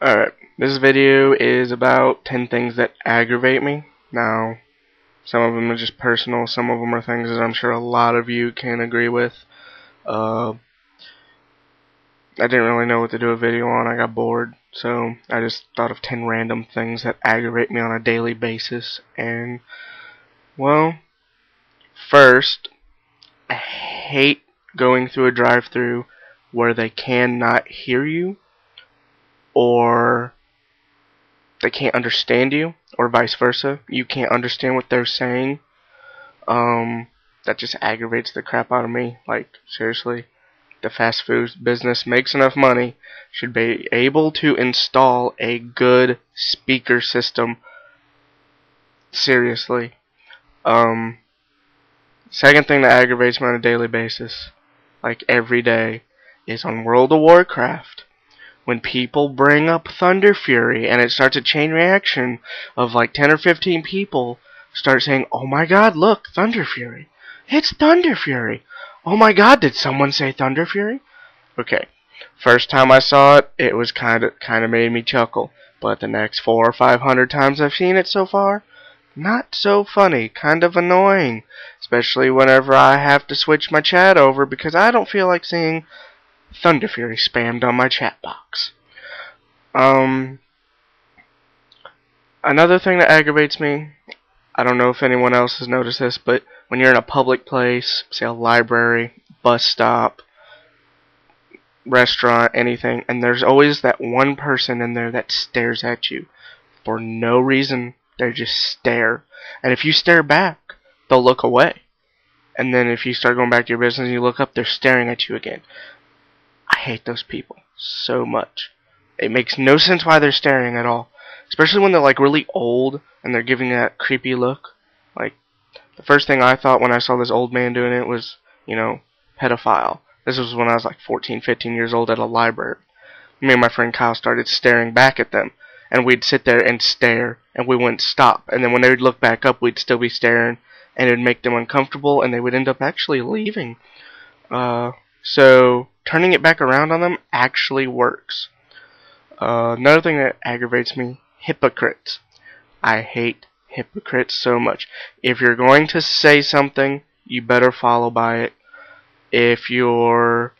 Alright, this video is about 10 things that aggravate me. Now, some of them are just personal, some of them are things that I'm sure a lot of you can agree with. I didn't really know what to do a video on, I got bored, so I just thought of 10 random things that aggravate me on a daily basis. And, well, first, I hate going through a drive-thru where they cannot hear you, or they can't understand you, or vice versa. You can't understand what they're saying. That just aggravates the crap out of me. Like, seriously, the fast food business makes enough money, should be able to install a good speaker system. Seriously. Second thing that aggravates me on a daily basis, like every day, is on World of Warcraft. When people bring up Thunder Fury and it starts a chain reaction of like 10 or 15 people start saying, "Oh my god, look, Thunder Fury. It's Thunder Fury. Oh my god, did someone say Thunder Fury?" Okay. First time I saw it, it was kind of made me chuckle, but the next 400 or 500 times I've seen it so far, not so funny, kind of annoying, especially whenever I have to switch my chat over because I don't feel like seeing Thunder Fury spammed on my chat box. Another thing that aggravates me, I don't know if anyone else has noticed this, but when you're in a public place, say a library, bus stop, restaurant, anything, and there's always that one person in there that stares at you for no reason. They just stare, and if you stare back, they'll look away, and then if you start going back to your business and you look up, they're staring at you again. I hate those people so much. It makes no sense why they're staring at all. Especially when they're like really old and they're giving that creepy look. Like, the first thing I thought when I saw this old man doing it was, you know, pedophile. This was when I was like 14, 15 years old at a library. Me and my friend Kyle started staring back at them. And we'd sit there and stare and we wouldn't stop. And then when they would look back up, we'd still be staring. And it would make them uncomfortable and they would end up actually leaving. So turning it back around on them actually works. Another thing that aggravates me, hypocrites. I hate hypocrites so much. If you're going to say something, you better follow by it. If you're,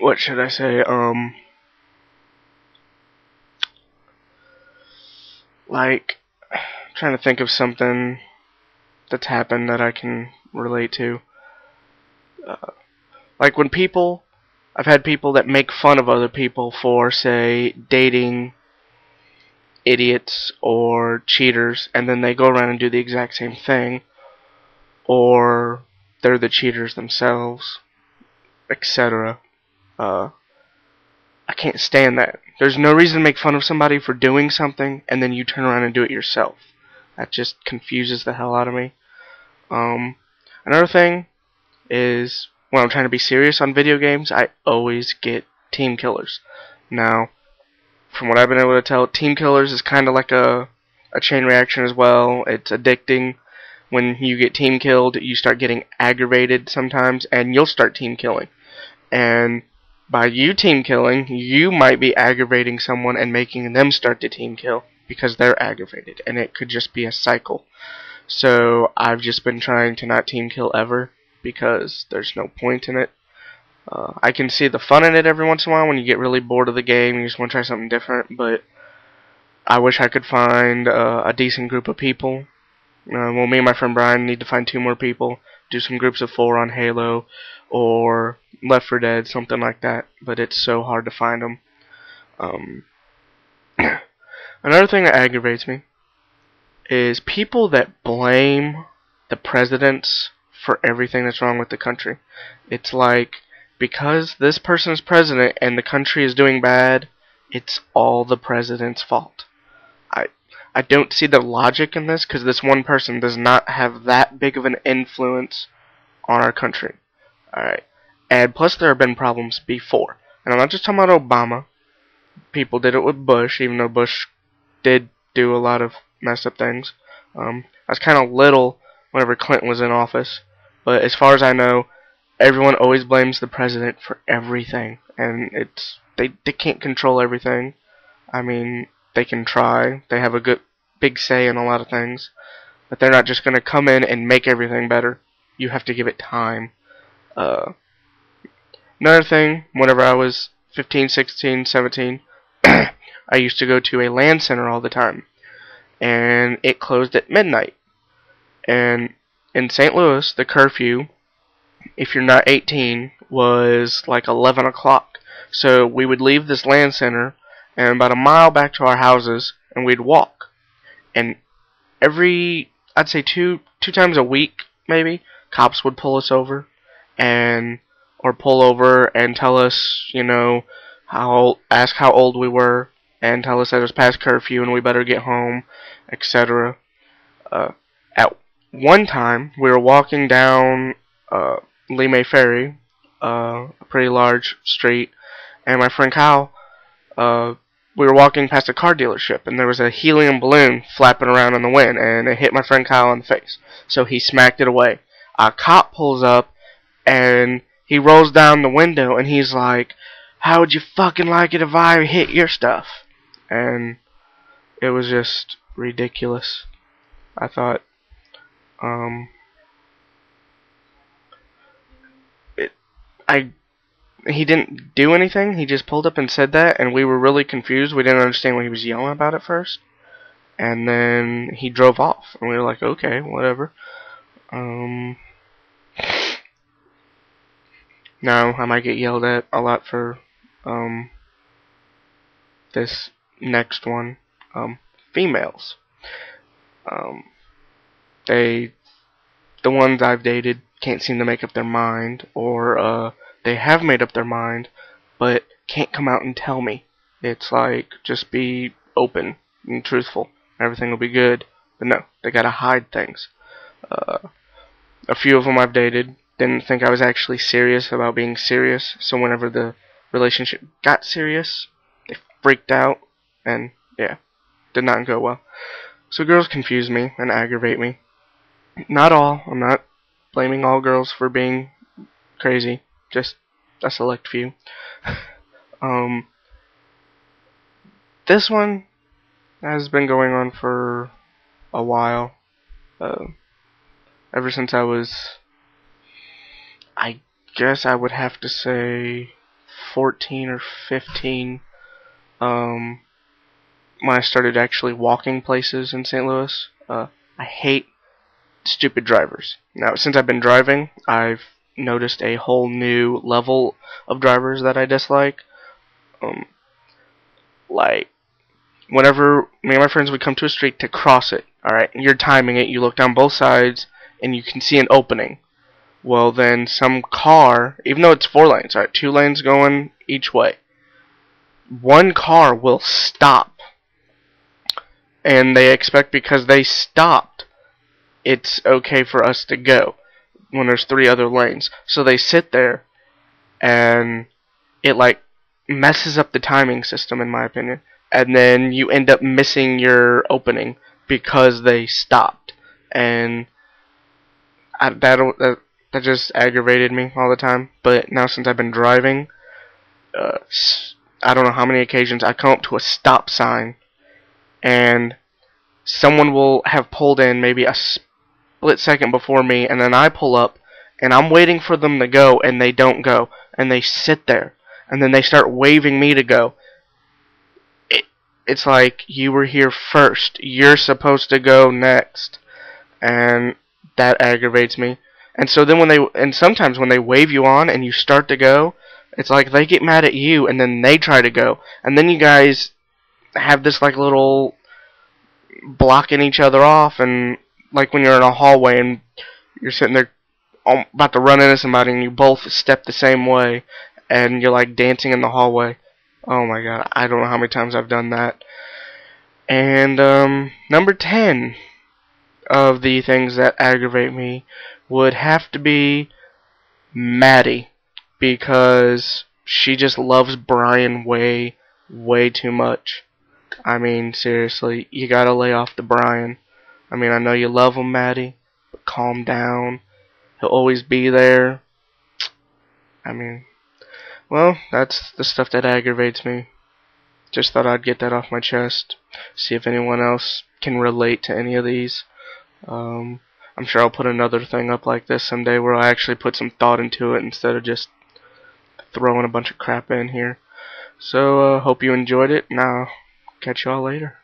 what should I say, like, I'm trying to think of something that's happened that I can relate to. Like when people, I've had people that make fun of other people for, say, dating idiots or cheaters, and then they go around and do the exact same thing, or they're the cheaters themselves, etc. I can't stand that. There's no reason to make fun of somebody for doing something, and then you turn around and do it yourself. That just confuses the hell out of me. Another thing is, when I'm trying to be serious on video games, I always get team killers. Now, from what I've been able to tell, team killers is kind of like a chain reaction as well. It's addicting. When you get team killed, you start getting aggravated sometimes, and you'll start team killing. And by you team killing, you might be aggravating someone and making them start to team kill because they're aggravated, and it could just be a cycle. So I've just been trying to not team kill ever, because there's no point in it. I can see the fun in it every once in a while when you get really bored of the game and you just want to try something different, but I wish I could find a decent group of people. Well, me and my friend Brian need to find 2 more people, do some groups of 4 on Halo or Left 4 Dead, something like that, but it's so hard to find them. Another thing that aggravates me is people that blame the presidents for everything that's wrong with the country. It's like, because this person's president and the country is doing bad, it's all the president's fault. I don't see the logic in this, because this one person does not have that big of an influence on our country. Alright. And plus there have been problems before. And I'm not just talking about Obama. People did it with Bush, even though Bush did do a lot of messed up things. I was kind of little whenever Clinton was in office. But as far as I know, everyone always blames the president for everything, and they can't control everything. I mean, they can try. They have a good big say in a lot of things, but they're not just going to come in and make everything better. You have to give it time. Uh, Another thing, whenever I was 15, 16, 17, I used to go to a LAN center all the time, and it closed at midnight. And in St. Louis, the curfew, if you're not 18, was like 11 o'clock. So we would leave this LAN center and about a mile back to our houses, and we'd walk. And I'd say two times a week, maybe, cops would pull us over, or pull over and tell us, ask how old we were, and tell us that it was past curfew and we better get home, etc. At one time, we were walking down Lee Ferry, a pretty large street, and my friend Kyle, we were walking past a car dealership, and there was a helium balloon flapping around in the wind, and it hit my friend Kyle in the face. So he smacked it away. A cop pulls up, and he rolls down the window, and he's like, "How would you fucking like it if I hit your stuff?" And it was just ridiculous. I thought, he didn't do anything. He just pulled up and said that, and we were really confused. We didn't understand what he was yelling about at first. And then he drove off, and we were like, okay, whatever. Now I might get yelled at a lot for this next one. Females. The ones I've dated can't seem to make up their mind, or they have made up their mind, but can't come out and tell me. It's like, just be open and truthful. Everything will be good. But no, they gotta hide things. A few of them I've dated didn't think I was actually serious about being serious, so whenever the relationship got serious, they freaked out, and yeah, did not go well. So girls confuse me and aggravate me. Not all. I'm not blaming all girls for being crazy. Just a select few. This one has been going on for a while. Ever since I guess I would have to say 14 or 15, when I started actually walking places in St. Louis. I hate stupid drivers. Now, since I've been driving, I've noticed a whole new level of drivers that I dislike. Like, whenever me and my friends would come to a street to cross it, alright, you're timing it, you look down both sides, and you can see an opening. Well, then some car, even though it's 4 lanes, alright, 2 lanes going each way, one car will stop. And they expect because they stopped, it's okay for us to go when there's 3 other lanes. So they sit there, and it like messes up the timing system, in my opinion. And then you end up missing your opening because they stopped. And that just aggravated me all the time. But now since I've been driving, I don't know how many occasions I come up to a stop sign, and someone will have pulled in maybe a split second before me, and then I pull up, and I'm waiting for them to go, and they don't go, and they sit there, and then they start waving me to go. It's like, you were here first, you're supposed to go next, and that aggravates me. And so then sometimes when they wave you on and you start to go, it's like they get mad at you, and then they try to go, and then you guys have this like little blocking each other off, and like when you're in a hallway and you're sitting there about to run into somebody, and you both step the same way, and you're like dancing in the hallway. Oh my god, I don't know how many times I've done that. And number 10 of the things that aggravate me would have to be Maddie, because she just loves Brian way too much. I mean, seriously, you gotta lay off the Brian. I mean, I know you love him, Maddie, but calm down. He'll always be there. I mean, well, that's the stuff that aggravates me. Just thought I'd get that off my chest. See if anyone else can relate to any of these. I'm sure I'll put another thing up like this someday where I actually put some thought into it instead of just throwing a bunch of crap in here. So, hope you enjoyed it, and I'll catch y'all later.